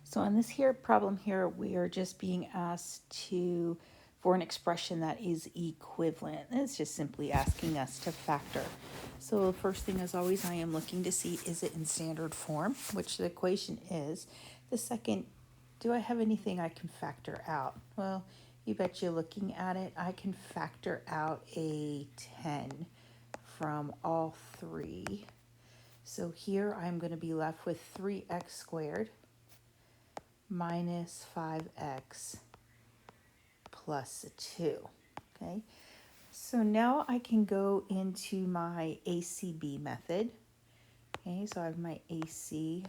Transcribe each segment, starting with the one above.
So on this here problem here, we are just being asked for an expression that is equivalent. And it's just simply asking us to factor. So first thing, as always, I am looking to see, is it in standard form, which the equation is. The second, do I have anything I can factor out? Well, you bet you looking at it, I can factor out a 10 from all three. So here I'm going to be left with 3x squared minus 5x plus 2. Okay, so now I can go into my ACB method. Okay, so I have my ACB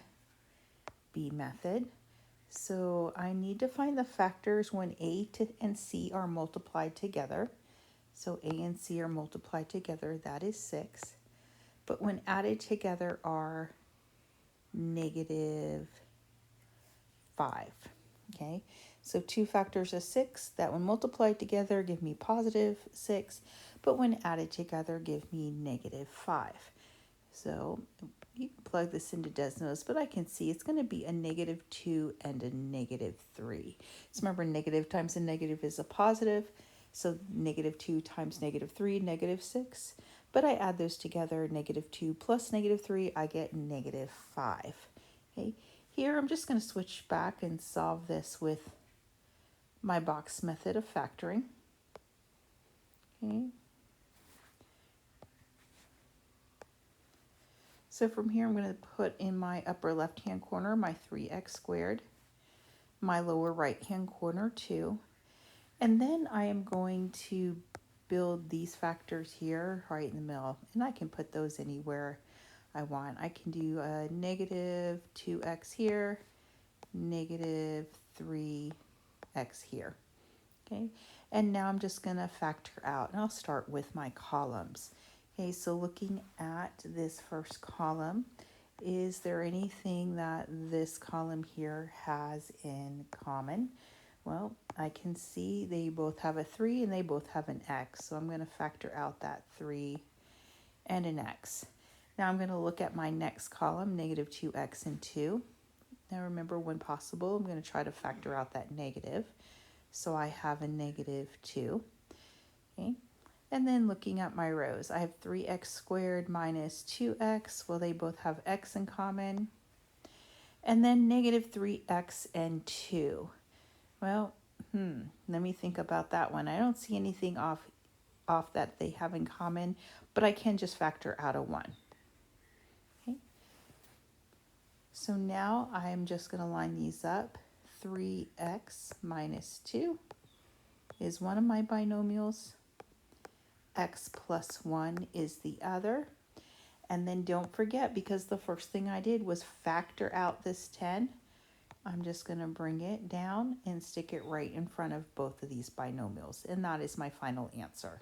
method. So I need to find the factors when A and C are multiplied together. So A and C are multiplied together, that is 6. But when added together are negative 5. Okay, so two factors of 6 that when multiplied together give me positive 6, but when added together give me negative 5. So you can plug this into Desmos, but I can see it's going to be a negative 2 and a negative 3. So remember, negative times a negative is a positive. So negative 2 times negative 3, negative 6. But I add those together, negative 2 plus negative 3, I get negative 5. Okay. Here I'm just going to switch back and solve this with my box method of factoring. Okay. So from here I'm going to put in my upper left hand corner my 3x squared, my lower right hand corner 2, and then I am going to build these factors here right in the middle, and I can put those anywhere I want. I can do a negative 2x here, negative 3x here. Okay, and now I'm just going to factor out, and I'll start with my columns. Okay, so looking at this first column, is there anything that this column here has in common? Well, I can see they both have a 3 and they both have an x, so I'm going to factor out that 3 and an x. Now I'm going to look at my next column, negative 2x and 2. Now remember, when possible, I'm going to try to factor out that negative. So I have a negative 2. Okay. And then looking at my rows, I have 3x squared minus 2x. Well, they both have x in common. And then negative 3x and 2. Well, let me think about that one. I don't see anything off that they have in common, but I can just factor out a 1. Okay. So now I'm just going to line these up. 3x minus 2 is one of my binomials. X plus 1 is the other. And then don't forget, because the first thing I did was factor out this 10, I'm just going to bring it down and stick it right in front of both of these binomials. And that is my final answer.